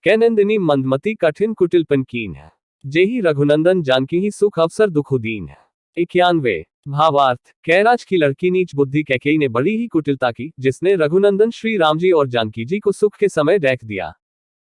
कैनंदिनी मंदमती कठिन कुटिल पनकीन है। जेहि रघुनंदन जानकी ही सुख अवसर दुखुदीन है। 91। भावार्थ, कैराज की लड़की नीच बुद्धि कैकेयी ने बड़ी ही कुटिलता की, जिसने रघुनंदन श्री राम जी और जानकी जी को सुख के समय देख दिया।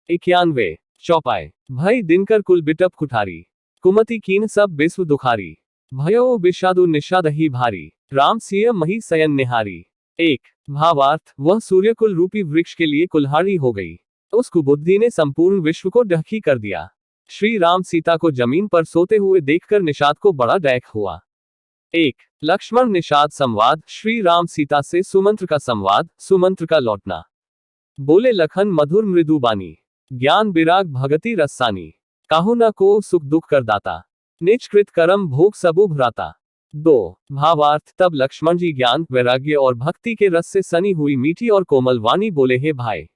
91। चौपाई, भई दिनकर कुल बिटप कुठारी, कुमति कीन सब विश्व दुखारी, भयो विषादु निषादहि भारी, राम सिय मही सयन निहारी। 1। भावार्थ, वह सूर्यकुल रूपी वृक्ष के लिए कुल्हाड़ी हो गई। उस कुबुद्धि ने संपूर्ण विश्व को ढकी कर दिया। श्री राम सीता को जमीन पर सोते हुए देखकर निषाद को बड़ा दैख हुआ। 1। लक्ष्मण निषाद संवाद, श्री राम सीता से सुमंत्र का संवाद, सुमंत्र का लौटना। बोले लखन मधुर मृदु बानी, ज्ञान विराग भगति रसानी, काहू न को सुख दुख कर दाता, निज कृत करम भोग सबु भ्राता। 2। भावार्थ, तब लक्ष्मण जी ज्ञान वैराग्य और भक्ति के रस से सनी हुई मीठी और कोमल वाणी बोले, हे भाई,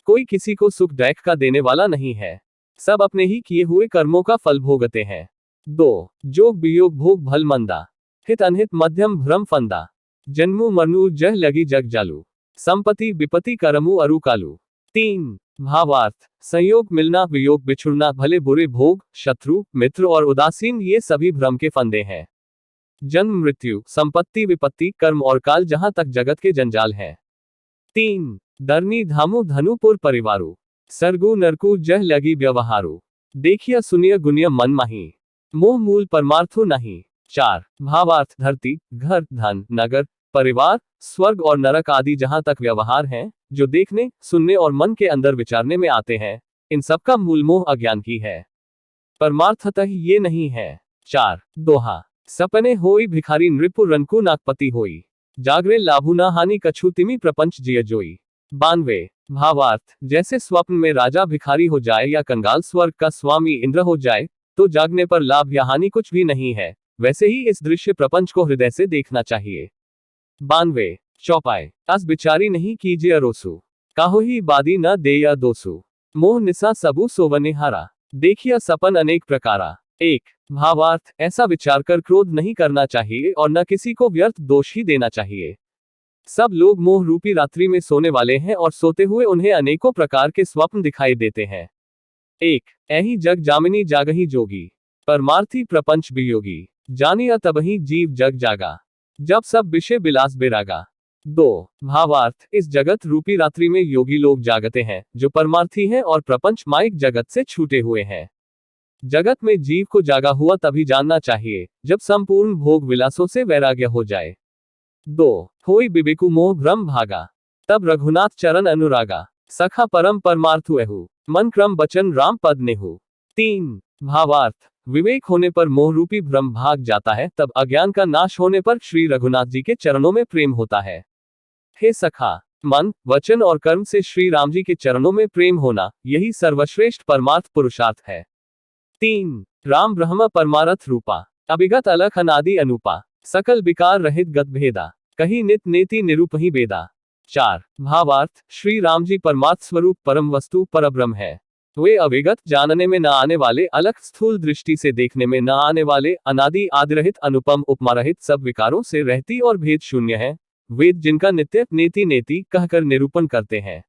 कोई किसी को सुख दैख का देने वाला नहीं है, सब अपने ही किए हुए कर्मों का फल भोगते हैं। 2। जोग वियोग भोग भल मंदा, हित अनहित मध्यम भ्रम फंदा, जन्मु मरनु जह लगी जग जालू, संपत्ति विपत्ति करमु अरु कालू। 3। भावार्थ, संयोग मिलना वियोग बिछुड़ना भले बुरे भोग शत्रु मित्र और उदासीन ये सभी भ्रम के फंदे हैं। जन्म मृत्यु संपत्ति विपत्ति कर्म और काल जहां तक जगत के जंजाल हैं। 3। दरनी धामु धनुपुर परिवारु, सरगु नरकु जह लगी व्यवहारु, देखिया सुनिया गुनिया मन माही, मोह मूल परमार्थु नहीं। 4। भावार्थ, धरती घर धन नगर परिवार स्वर्ग और नरक आदि जहां तक व्यवहार हैं, जो देखने सुनने और मन के अंदर विचारने में आते हैं, इन सबका मूल मोह अज्ञान की है, परमार्थतः ये नहीं है। 4। दोहा, सपने होई भिखारी नृपु रनकु नागपति होई, जागरे लाभु न हानि कछु तिमि प्रपंच जिय जोई। 92। भावार्थ, जैसे स्वप्न में राजा भिखारी हो जाए या कंगाल स्वर्ग का स्वामी इंद्र हो जाए, तो जागने पर लाभ या हानि कुछ भी नहीं है, वैसे ही इस दृश्य प्रपंच को हृदय से देखना चाहिए। 92। चौपाई, अस बिचारी नहीं कीजिए अरोसु, काहो ही बादी न दे या दोसु, मोह निसा सबु सोवने हारा, देखिया सपन अनेक प्रकारा। 1। भावार्थ, ऐसा विचार कर क्रोध नहीं करना चाहिए और न किसी को व्यर्थ दोष ही देना चाहिए। सब लोग मोह रूपी रात्रि में सोने वाले हैं और सोते हुए उन्हें अनेकों प्रकार के स्वप्न दिखाई देते हैं। 1। ऐही जग जामिनी जागही जोगी, परमार्थी प्रपंच वियोगी, जानिया तबही जीव जग जागा, जब सब विषय बिलास बिरागा। 2। भावार्थ, इस जगत रूपी रात्रि में योगी लोग जागते हैं, जो परमार्थी हैं और प्रपंच माइक जगत से छूटे हुए हैं। जगत में जीव को जागा हुआ तभी जानना चाहिए, जब संपूर्ण भोग विलासों से वैराग्य हो जाए। 2। होई विवेकु मोह भ्रम भागा, तब रघुनाथ चरण अनुरागा, सखा परम परमार्थु एहु, मन क्रम बचन राम पद नेहु। 3। भावार्थ, विवेक होने पर मोह रूपी भ्रम भाग जाता है, तब अज्ञान का नाश होने पर श्री रघुनाथ जी के चरणों में प्रेम होता है। हे सखा, मन वचन और कर्म से श्री राम जी के चरणों में प्रेम होना, यही सर्वश्रेष्ठ परमार्थ पुरुषार्थ है। 3। राम ब्रह्म परमारथ रूपा, अभिगत अलख अनादि अनुपा, सकल विकार रहित गत भेदा, कहीं नित नेति निरूपही वेदा। 4। भावार्थ, श्री राम जी परमार्थ स्वरूप परम वस्तु परब्रह्म है। वे अविगत जानने में न आने वाले, अलग स्थूल दृष्टि से देखने में न आने वाले, अनादि आदिरहित अनुपम उपमारहित सब विकारों से रहती और भेद शून्य है, वेद जिनका नित्य नेति नेति कहकर निरूपण करते हैं।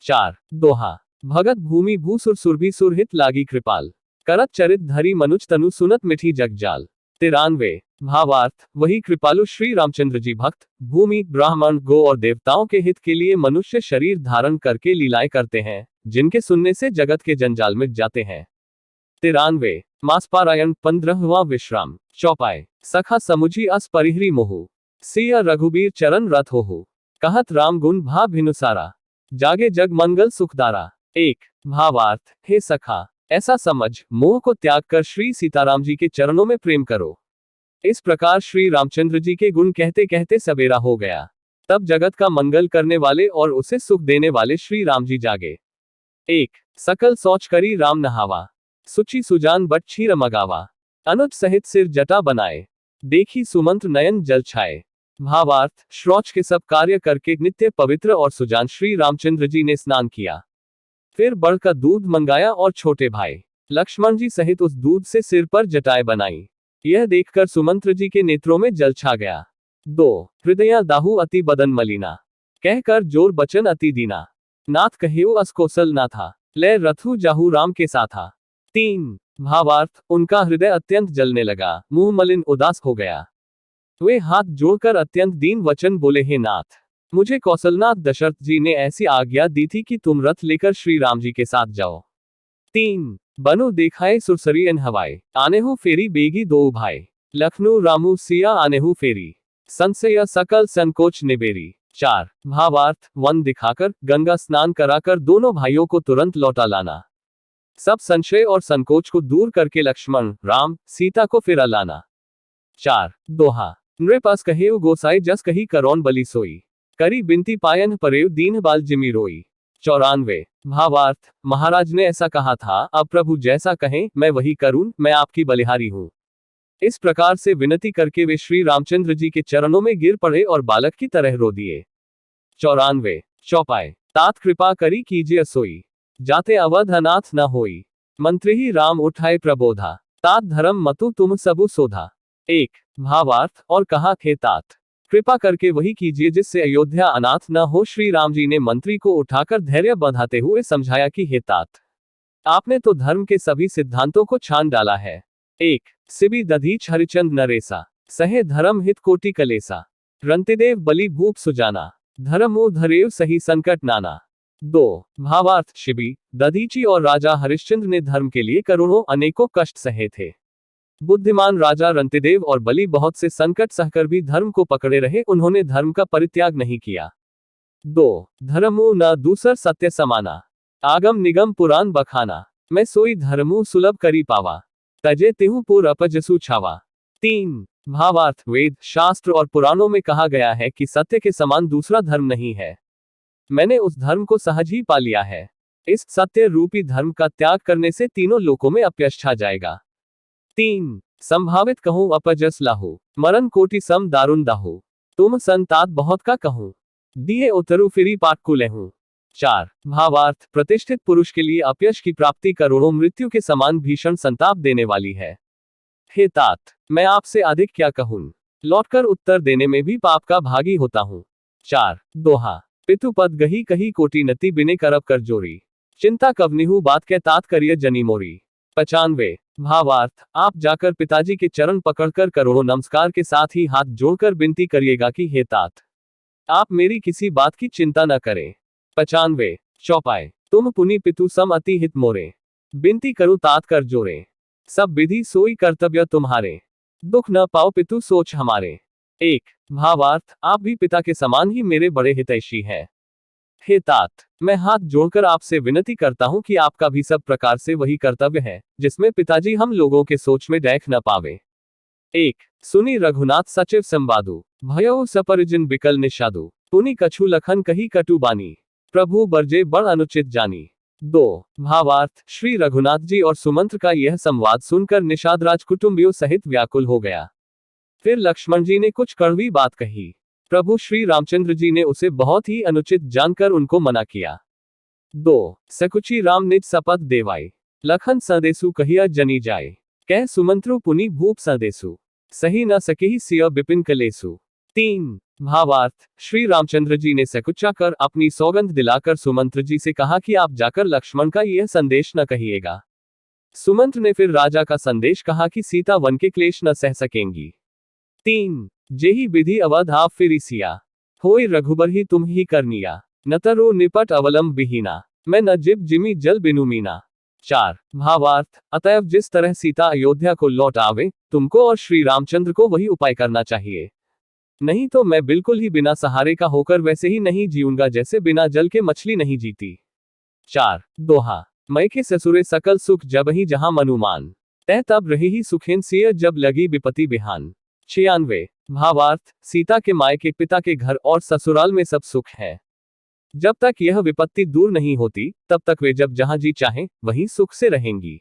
4। दोहा, भगत भूमि भूसुर सुरभि सुरहित लागी कृपाल, करत चरित धरी मनुज तनु सुनत मिठी जगजाल। 93। भावार्थ, वही कृपालु श्री रामचंद्र जी भक्त भूमि ब्राह्मण गो और देवताओं के हित के लिए मनुष्य शरीर धारण करके लीलाएं करते हैं, जिनके सुनने से जगत के जंजाल मिट जाते हैं। 93। मासपारायण 15वां विश्राम। चौपाई, सखा समुझी अस परिहरी मोहु, सिया रघुबीर चरण रथ होहु, कहत राम गुण भा भिनुसारा, जागे जग मंगल सुखदारा। 1। भावार्थ, हे सखा, ऐसा समझ, मोह को त्याग कर श्री सीताराम जी के चरणों में प्रेम करो। इस प्रकार श्री रामचंद्र जी के गुण कहते कहते सवेरा हो गया। तब जगत का मंगल करने वाले और उसे सुख देने वाले श्री राम जी जागे। 1। सकल सोच करी राम नहावा, सुचि सुजान बट क्षीर मगावा, अनुज सहित सिर जटा बनाए, देखी सुमंत्र नयन जल छाए। भावार्थ, श्रौच के सब कार्य करके नित्य पवित्र और सुजान श्री रामचंद्र जी ने स्नान किया, फिर बढ़ का दूध मंगाया और छोटे भाई लक्ष्मण जी सहित उस दूध से सिर पर जटाएं बनाई। यह देखकर सुमंत्र जी के नेत्रों में जल छा गया। 2। हृदया दाहु अति बदन मलिना, कहकर जोर बचन अति दीना, नाथ कहेउ अस कौशल ना था, ले रथु जाहु राम के साथा। 3 भावार्थ, उनका हृदय अत्यंत जलने लगा, मुंह मलिन उदास हो गया। वे हाथ जोड़कर अत्यंत दीन वचन बोले, हे नाथ, मुझे कौशलनाथ दशरथ जी ने ऐसी आज्ञा दी थी कि तुम रथ लेकर श्री राम जी के साथ जाओ। 3 बनु देखाए सुरसरी एन हवाए, आनेहु फेरी बेगी दो भाई, लखनऊ रामू सिया आनेहु फेरी, संशय सकल संकोच निबेरी। 4 भावार्थ, वन दिखाकर गंगा स्नान कराकर दोनों भाइयों को तुरंत लौटा लाना, सब संशय और संकोच को दूर करके लक्ष्मण, राम, सीता को फिरा लाना। 4 दोहा, नृपस कहेउ गोसाई जस कही करौन बलि सोई, करी बिनती पायन परेव दीन बाल जिमी रोई। 94 भावार्थ, महाराज ने ऐसा कहा था, अब प्रभु जैसा कहें मैं वही करूं, मैं आपकी बलिहारी हूं। इस प्रकार से विनती करके वे श्री रामचंद्र जी के चरणों में गिर पड़े और बालक की तरह रो दिए। 94 चौपाई, तात कृपा करी कीजिए सोई, जाते अवध अनाथ न होई, मंत्री ही राम उठाए प्रबोधा, तात धर्म मतु तुम सबु सोधा। 1 भावार्थ, और कहा, थे तात, कृपा करके वही कीजिए जिससे अयोध्या अनाथ न हो। श्री राम जी ने मंत्री को उठाकर धैर्य बंधाते हुए समझाया कि हे तात, आपने तो धर्म के सभी सिद्धांतों को छान डाला है। 1 सिबी दधीच हरिचंद नरेसा, सहे धर्म हित कोटि कलेसा, रंतिदेव बलि भूप सुजाना, धर्मो धरेव सही संकट नाना। 2 भावार्थ, शिबी, दधीची और राजा हरिश्चंद्र ने धर्म के लिए करोड़ों अनेकों कष्ट सहे थे। बुद्धिमान राजा रंतिदेव और बलि बहुत से संकट सहकर भी धर्म को पकड़े रहे, उन्होंने धर्म का परित्याग नहीं किया। 2 धर्मो न दूसर सत्य समाना, आगम निगम पुराण बखाना, मैं सोई धर्मो सुलभ करी पावा, तजे तिहु पुर अपजसु छावा। 3 भावार्थ, वेद, शास्त्र और पुराणों में कहा गया है कि सत्य के समान दूसरा धर्म नहीं है। मैंने उस धर्म को सहज ही पा लिया है। इस सत्य रूपी धर्म का त्याग करने से तीनों लोकों में अपयश छा जाएगा। 3 संभावित कहूं अपजस लाहू, मरण कोटि सम दारुण दाहू, तुम संतात बहुत का कहूं, दिए उतरु फिरी पाटकु लेहूं। 4 भावार्थ, प्रतिष्ठित पुरुष के लिए अपयश की प्राप्ति करोड़ों मृत्यु के समान भीषण संताप देने वाली है। हे तात, मैं आपसे अधिक क्या कहूं, लौटकर उत्तर देने में भी पाप का भागी होता हूं। 4 दोहा, पितु पद गही कही कोटि नति बिने करब कर जोरी, चिंता कवनिहु बात के तात करिय जनी मोरी। 95 भावार्थ, आप जाकर पिताजी के चरण पकड़कर करोड़ों नमस्कार के साथ ही हाथ जोड़कर विनती करिएगा कि हे तात, आप मेरी किसी बात की चिंता न करें। 95 चौपाई, तुम पुनि पितु सम अति हित मोरे, बिनती करु तात कर जोरे, सब विधि सोई कर्तव्य तुम्हारे, दुख न पाओ पितु सोच हमारे। 1 भावार्थ, आप भी पिता के समान ही मेरे बड़े हितैषी हैं। हे तात, मैं हाथ जोड़कर आपसे विनती करता हूं कि आपका भी सब प्रकार से वही कर्तव्य है जिसमें पिताजी हम लोगों के सोच में देख न पावे। 1 सुनी रघुनाथ सचिव संवादु, भयो सपरिजिन बिकल निषादु, पुनि कछु लखन कही कटु बानी, प्रभु बरजे बड़ अनुचित जानी। 2 भावार्थ, श्री रघुनाथ जी और सुमंत्र का यह संवाद सुनकर निषादराज कुटुंबियों सहित व्याकुल हो गया। फिर लक्ष्मण जी ने कुछ कड़वी बात कही। प्रभु श्री रामचंद्र जी ने उसे बहुत ही अनुचित जानकर उनको मना किया। 2 सकुची राम निज सपथ देवाई, लखन संदेशु कहिया जनी जाए, कह सुमंत्रु पुनि भूप संदेशु, सही न सके सिया बिपिन कलेसु। 3 भावार्थ, श्री रामचंद्र जी ने सकुचा कर अपनी सौगंध दिलाकर सुमंत्र जी से कहा कि आप जाकर लक्ष्मण का यह संदेश न कहिएगा। सुमंत्र ने फिर राजा का संदेश कहा कि सीता वन के क्लेश न सह सकेंगी। 3 जेही विधि अवध आप फिरी सिया, होई रघुबर ही तुम ही करनिया, न तरो निपट अवलंब बिहीना, मैं न जिब जिमी जल बिनु मीना। 4 भावार्थ, अतएव जिस तरह सीता अयोध्या को लौट आवे, तुमको और श्री रामचंद्र को वही उपाय करना चाहिए, नहीं तो मैं बिल्कुल ही बिना सहारे का होकर वैसे ही नहीं जीऊंगा जैसे बिना जल के मछली नहीं जीती। 4 दोहा, मैं के ससुरे सकल सुख जब ही जहां मनुमान, तह तब रही ही सुखेन सिय जब लगी विपत्ति बिहान। 96 भावार्थ, सीता के मायके पिता के घर और ससुराल में सब सुख है। जब तक यह विपत्ति दूर नहीं होती तब तक वे जब जहां जी चाहें वहीं सुख से रहेंगी।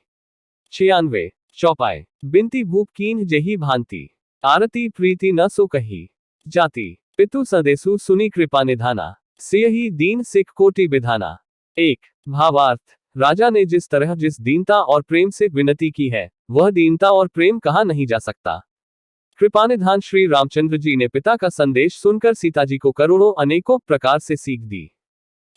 96 चौपाई, बिनती भूप कीन जेही भांति, आरती प्रीति न सो कही जाति, पितु संदेशु सुनी कृपा निधाना, सियहि दीन सिख कोटि विधाना। 1 भावार्थ, राजा ने जिस तरह जिस दीनता और प्रेम से विनती की है वह दीनता और प्रेम कहा नहीं जा सकता। कृपानिधान श्री रामचंद्र जी ने पिता का संदेश सुनकर सीता जी को करोड़ों अनेकों प्रकार से सीख दी।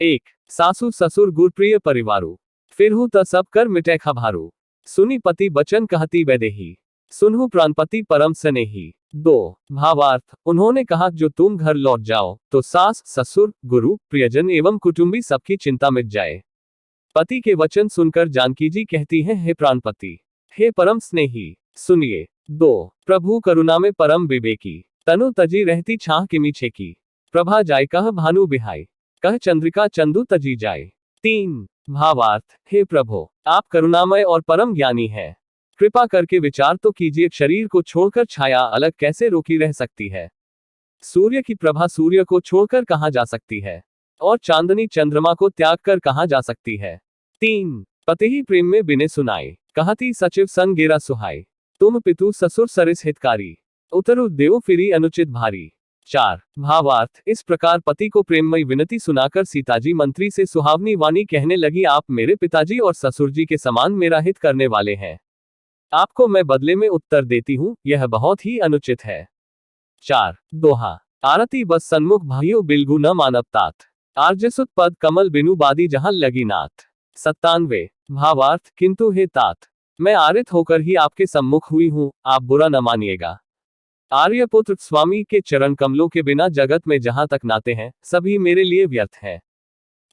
1 सासु ससुर गुरप्रिय परिवारु, फिरहु त सब कर मिटै खभारू। सुनी पति बचन कहती वैदेही, सुनहु प्राणपति परम स्नेही। 2 भावार्थ, उन्होंने कहा जो तुम घर लौट जाओ तो सास ससुर गुरु प्रियजन एवं कुटुंबी सबकी चिंता मिट जाए। पति के वचन सुनकर जानकी जी कहती हैं, हे प्राणपति, हे परम स्नेही, सुनिए। 2 प्रभु करुणा में परम विवेकी, तनु तजी रहती छाह किमी छेकी। प्रभा जाय कह भानु बिहाय, कह चंद्रिका चंदू तजी जाए। 3 भावार्थ, हे प्रभु, आप करुणामय और परम ज्ञानी हैं। कृपा करके विचार तो कीजिए, शरीर को छोड़कर छाया अलग कैसे रोकी रह सकती है। सूर्य की प्रभा सूर्य को छोड़कर कहां जा सकती है, और चांदनी चंद्रमा को त्याग कर कहां जा सकती है। 3 पति ही प्रेम में बिने सुनाए, कहती सचिव संग गेरा सुहाय। तुम पितु ससुर सरिस हितकारी, उतरु देव फिरी अनुचित भारी। 4 भावार्थ, इस प्रकार पति को प्रेममयी विनती सुनाकर सीताजी मंत्री से सुहावनी वाणी कहने लगी, आप मेरे पिताजी और ससुर जी के समान मेरा हित करने वाले हैं। आपको मैं बदले में उत्तर देती हूँ, यह बहुत ही अनुचित है। 4 दोहा, आरती बस सन्मुख भाइयों बिल्गु न मानव तात, आर्जसुत पद कमल बिनु बादी जहां लगी नाथ। 97 भावार्थ, किंतु हे तात, मैं आरित होकर ही आपके सम्मुख हुई हूँ, आप बुरा न मानिएगा। आर्यपुत्र स्वामी के चरण कमलों के बिना जगत में जहां तक नाते हैं सभी मेरे लिए व्यर्थ है।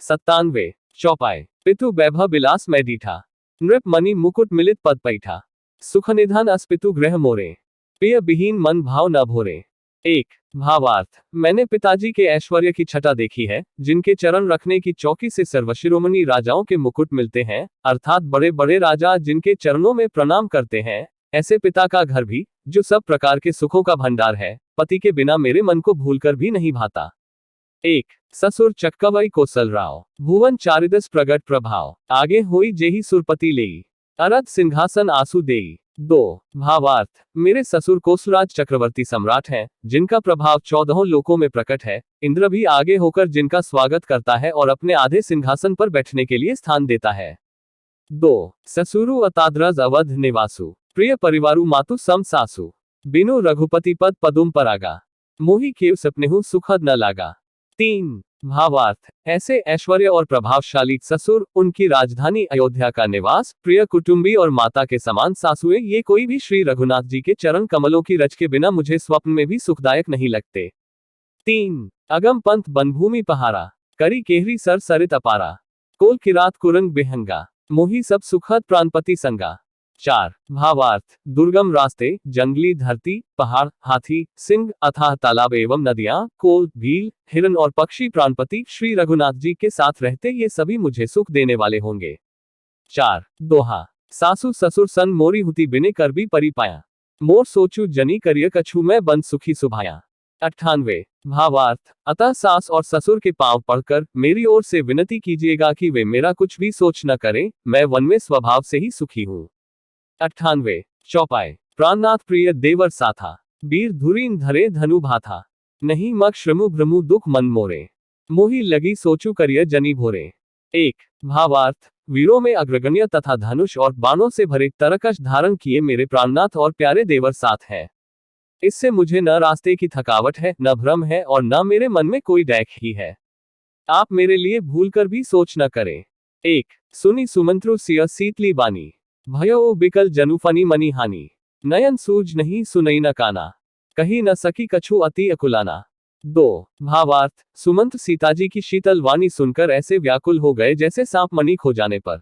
97 चौपाई, पितु वैभव बिलास मैं दीठा, नृप मणि मुकुट मिलित पद पैठा, सुख निधान अस्पितु ग्रह मोरे, प्रिय विहीन मन भाव न भोरे। 1 भावार्थ, मैंने पिताजी के ऐश्वर्य की छटा देखी है, जिनके चरण रखने की चौकी से सर्वशिरोमणि राजाओं के मुकुट मिलते हैं, अर्थात बड़े बड़े राजा जिनके चरणों में प्रणाम करते हैं, ऐसे पिता का घर भी, जो सब प्रकार के सुखों का भंडार है, पति के बिना मेरे मन को भूलकर भी नहीं भाता। 1 ससुर चक्कवई कौशल राव, भुवन चारिदस प्रगट प्रभाव, आगे होई जेहि सुरपति लेई, अरथ सिंहासन आसु देई। 2 भावार्थ, मेरे ससुर कौशलराज चक्रवर्ती सम्राट हैं, जिनका प्रभाव 14 लोकों में प्रकट है, इंद्र भी आगे होकर जिनका स्वागत करता है और अपने आधे सिंहासन पर बैठने के लिए स्थान देता है। 2 ससुरु अताद्रज अवध निवासु, प्रिय परिवारु मातु सम सासु, बिनु रघुपति पद पदुम परागा, मोहि केव सपनेहु सुखद न लागा। 3 भावार्थ, ऐसे ऐश्वर्य और प्रभावशाली ससुर, उनकी राजधानी अयोध्या का निवास, प्रिय कुटुंबी और माता के समान सासुए, ये कोई भी श्री रघुनाथ जी के चरण कमलों की रच के बिना मुझे स्वप्न में भी सुखदायक नहीं लगते। 3 अगम पंथ बनभूमि पहारा, करी केहरी सर सरित अपारा, कोल किरात कुरंग बिहंगा, मोहि सब सुखद प्राणपति संगा। 4 भावार्थ, दुर्गम रास्ते, जंगली धरती, पहाड़, हाथी, सिंह, अथाह तालाब एवं नदियां, कोल, भील, हिरन और पक्षी प्राणपति श्री रघुनाथ जी के साथ रहते ये सभी मुझे सुख देने वाले होंगे। 4 दोहा, सासु ससुर सन मोरी हुती बिने कर भी परी पाया, मोर सोचू जनी करिय कछु मैं बंद सुखी सुभाया। 98 भावार्थ, अतः सास और ससुर के पांव पड़कर मेरी ओर से विनती कीजिएगा कि वे मेरा कुछ भी सोच न करें, मैं वन में स्वभाव से ही सुखी हूँ। 98 चौपाई, प्राणनाथ प्रिय देवर साथा, वीर धुरीन धरे धनु भाथा, नहीं मक श्रमु भ्रमु दुख मन मोरे, मोहि लगी सोचू करिय जनी भोरे। 1 भावार्थ, वीरों में अग्रगण्य तथा धनुष और बाणों से भरे तरकश धारण किए मेरे प्राणनाथ और प्यारे देवर साथ है। इससे मुझे न रास्ते की थकावट है, न भ्रम है और न मेरे मन में कोई डैक ही है। आप मेरे लिए भूलकर भी सोच न करें। 1 सुनी सुमंत्रु सिय सीतली बानी, भयो बिकल जनुफनी मनी हानि, नयन सूझ नहीं सुनई न काना, कही न सकी कछु अति अकुलाना। 2 भावार्थ, सुमंत्र सीताजी की शीतल वाणी सुनकर ऐसे व्याकुल हो गए जैसे सांप मणि खो जाने पर।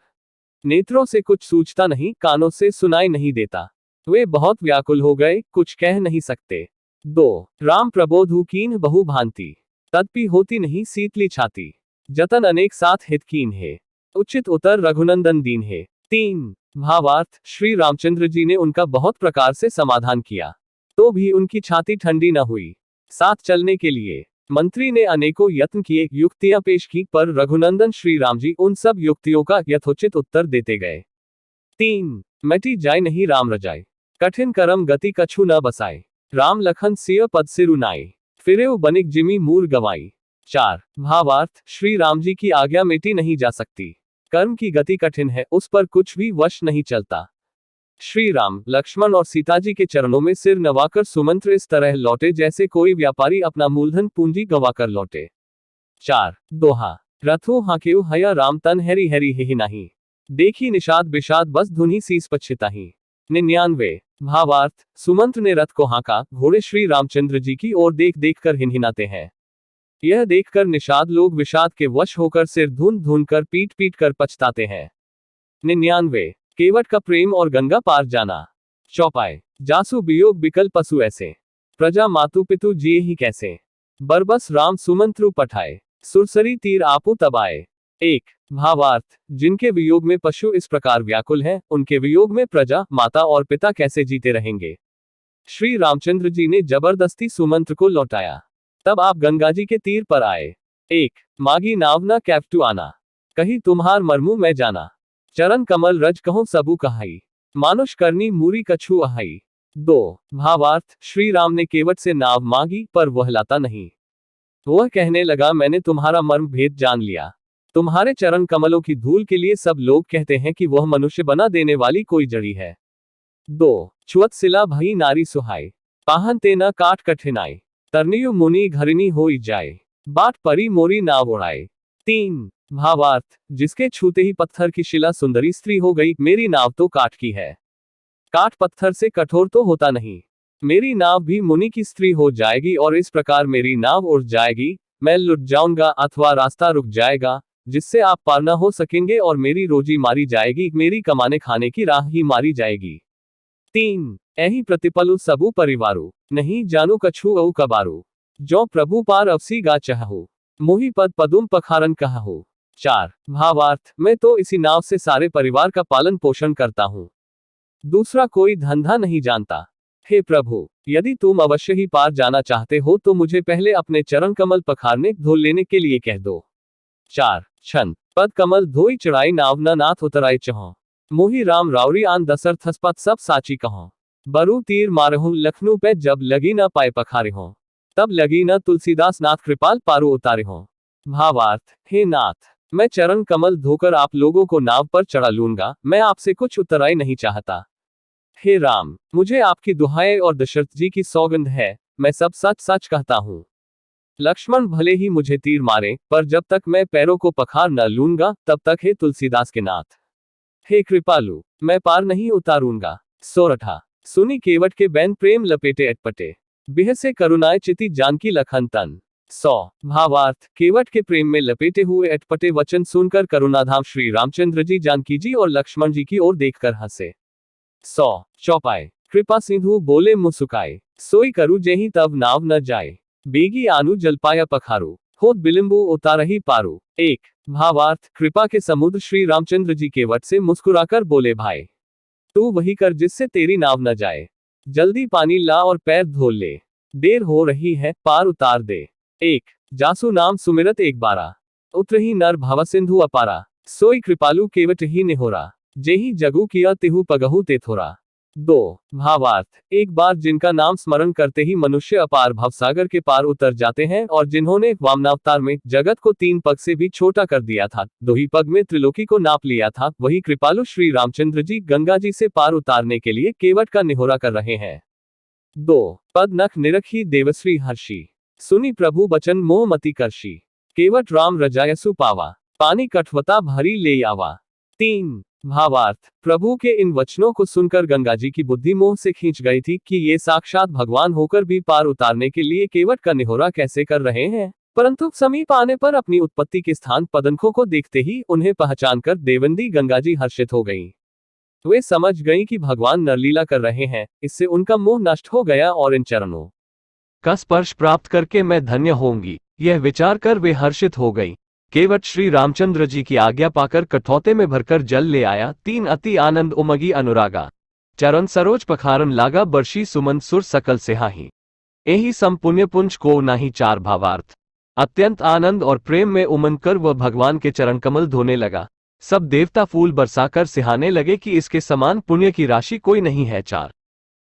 नेत्रों से कुछ सूझता नहीं, कानों से सुनाई नहीं देता, वे बहुत व्याकुल हो गए, कुछ कह नहीं सकते। 2 राम प्रबोधु कीन बहु भांति, तदपि होती नहीं सीतली छाती, जतन अनेक साथ हित कीन है, उचित उतर रघुनंदन दीन है। 3 भावार्थ, श्री रामचंद्र जी ने उनका बहुत प्रकार से समाधान किया, तो भी उनकी छाती ठंडी न हुई। साथ चलने के लिए मंत्री ने अनेकों यत्न किए, युक्तियां पेश की, पर रघुनंदन श्री राम जी उन सब युक्तियों का यथोचित उत्तर देते गए। 3 मिटी जाय नहीं राम रजाई, कठिन करम गति कछु न बसाए, राम लखन सिय पद सिरु नाई, फिरेउ बनिक जिमी मूर गवाई। 4 भावार्थ, श्री राम जी की आज्ञा मिटी नहीं जा सकती, कर्म की गति कठिन है, उस पर कुछ भी वश नहीं चलता। श्री राम, लक्ष्मण और सीता जी के चरणों में सिर नवाकर सुमंत्र इस तरह लौटे जैसे कोई व्यापारी अपना मूलधन पूंजी गवाकर लौटे। 4 दोहा, रथु हाकेउ हया राम तन हैरी हैरी ही नहीं, देखी निषाद विषाद बस धुनी सीस पछिताही। 99। भावार्थ, सुमंत्र ने रथ को हाँका, घोड़े श्री रामचंद्र जी की ओर देख देख कर हिनहिनाते हैं। यह देखकर निषाद लोग विषाद के वश होकर सिर धुन धुन कर पीट पीट कर पछताते हैं। 99। केवट का प्रेम और गंगा पार जाना। चौपाई, जासु वियोग बिकल पशु ऐसे, प्रजा मातु पितु जिए ही कैसे, बरबस राम सुमंत्रु पठाए, सुरसरी तीर आपू तब आए। 1। भावार्थ, जिनके वियोग में पशु इस प्रकार व्याकुल हैं, उनके वियोग में प्रजा, माता और पिता कैसे जीते रहेंगे। श्री रामचंद्र जी ने जबरदस्ती सुमंत्र को लौटाया। तब आप गंगा जी के तीर पर आए। 1। मागी नावना कैप्टू आना, कही तुम्हार मरमू मैं जाना, चरण कमल रज कहूं सबू कहाई, मानुष करनी मूरी कछु अहाई। 2। भावार्थ, श्री राम ने केवट से नाव मांगी, पर वह लाता नहीं। वह कहने लगा, मैंने तुम्हारा मर्म भेद जान लिया। तुम्हारे चरण कमलों की धूल के लिए सब लोग कहते हैं कि वह मनुष्य बना देने वाली कोई जड़ी है। 2। छुअत सिला भई नारी सुहाई, पाहन ते न काट कठिनाई, तरनियु मुनि घरिनी होई जाए, बाट परी मोरी नाव उड़ाए। 3। भावार्थ, जिसके छूते ही पत्थर की शिला सुंदरी स्त्री हो गई, मेरी नाव तो काठ की है। काठ पत्थर से कठोर तो होता नहीं। मेरी नाव भी मुनि की स्त्री हो जाएगी और इस प्रकार मेरी नाव उड़ जाएगी, मैं लुट जाऊंगा अथवा रास्ता रुक जाएगा, जिससे आप पार न हो सकेंगे और मेरी रोजी मारी जाएगी, मेरी कमाने खाने की राह ही मारी जाएगी। 3। ऐही प्रतिपलु सबू परिवारु, नहीं जानू कछु औ कबारू, जो प्रभु पार अवसी गा चाहू, मोहि पद पदुम पखारन कहू। 4। भावार्थ, मैं तो इसी नाव से सारे परिवार का पालन पोषण करता हूँ, दूसरा कोई धंधा नहीं जानता। हे प्रभु, यदि तुम अवश्य ही पार जाना चाहते हो तो मुझे पहले अपने चरण कमल पखारने धो लेने के लिए कह दो। 4। छंद, पद कमल धोई चढ़ाई नाव न नाथ उतराई चहो, मोहि राम राउरी आन दशरथस्पत सब साची कहो, बरु तीर मारहूं लखनऊ पे जब लगी न पाए पखारे हो, तब लगी न तुलसीदास नाथ कृपाल पारू उतारे हो। भावार्थ, हे नाथ, मैं चरण कमल धोकर आप लोगों को नाव पर चढ़ा लूंगा, मैं आपसे कुछ उतराई नहीं चाहता। हे राम, मुझे आपकी दुहाई और दशरथ जी की सौगंध है, मैं सब सच सच कहता हूँ। लक्ष्मण भले ही मुझे तीर मारे, पर जब तक मैं पैरों को पखार न लूंगा तब तक हे तुलसीदास के नाथ, हे कृपालु, मैं पार नहीं उतारूंगा। 16। सुनी केवट के बैन प्रेम लपेटे अटपटे, बिह से करुणाए चिति जानकी लखन तन। 100। भावार्थ, केवट के प्रेम में लपेटे हुए अटपटे वचन सुनकर करुणाधाम श्री रामचंद्र जी जानकी जी और लक्ष्मण जी की ओर देखकर हंसे। 100। चौपाई, कृपा सिंधु बोले मुसुकाए, सोई करू जेहि तब नाव न जाए, बेगी आनु जलपाया पखारू, होत बिलिंबु उतारही पारू। 1। भावार्थ, कृपा के समुद्र श्री रामचंद्र जी केवट से मुस्कुराकर बोले, भाई तू वही कर जिससे तेरी नाव न जाए, जल्दी पानी ला और पैर धो ले, देर हो रही है, पार उतार दे। 1। जासु नाम सुमिरत एक बारा, उतरही नर भव सिंधु अपारा, सोई कृपालु केवट ही निहोरा, जेहि जगु किया तिहु पगहु ते थोरा। 2। भावार्थ, एक बार जिनका नाम स्मरण करते ही मनुष्य अपार भवसागर के पार उतर जाते हैं और जिन्होंने वामनावतार में जगत को 3 पग से भी छोटा कर दिया था, 2 ही पग में त्रिलोकी को नाप लिया था, वही कृपालु श्री रामचंद्र जी गंगा जी से पार उतारने के लिए केवट का निहोरा कर रहे हैं। 2। पद नख निरखी देवश्री हर्षी, सुनी प्रभु बचन मोह मति करशी, केवट राम रजायसु पावा, पानी कठवता भरी ले आवा। 3। भावार्थ, प्रभु के इन वचनों को सुनकर गंगा जी की बुद्धि मोह से खींच गई थी कि ये साक्षात भगवान होकर भी पार उतारने के लिए केवट का निहोरा कैसे कर रहे हैं, परंतु समीप आने पर अपनी उत्पत्ति के स्थान पदनखों को देखते ही उन्हें पहचानकर देवंदी गंगा जी हर्षित हो गईं। वे समझ गईं कि भगवान नरलीला कर रहे हैं, इससे उनका मोह नष्ट हो गया और इन चरणों का स्पर्श प्राप्त करके मैं धन्य होंगी, यह विचार कर वे हर्षित हो गई। केवट श्री रामचंद्र जी की आज्ञा पाकर कठौते में भरकर जल ले आया। 3। अति आनंद उमगी अनुरागा, चरण सरोज पखारन लागा, बर्षी सुमन सुर सकल सेहाही, एही सम पुण्य पुंज को नाही। 4। भावार्थ, अत्यंत आनंद और प्रेम में उमन कर वह भगवान के चरण कमल धोने लगा। सब देवता फूल बरसाकर सिहाने लगे कि इसके समान पुण्य की राशि कोई नहीं है। 4।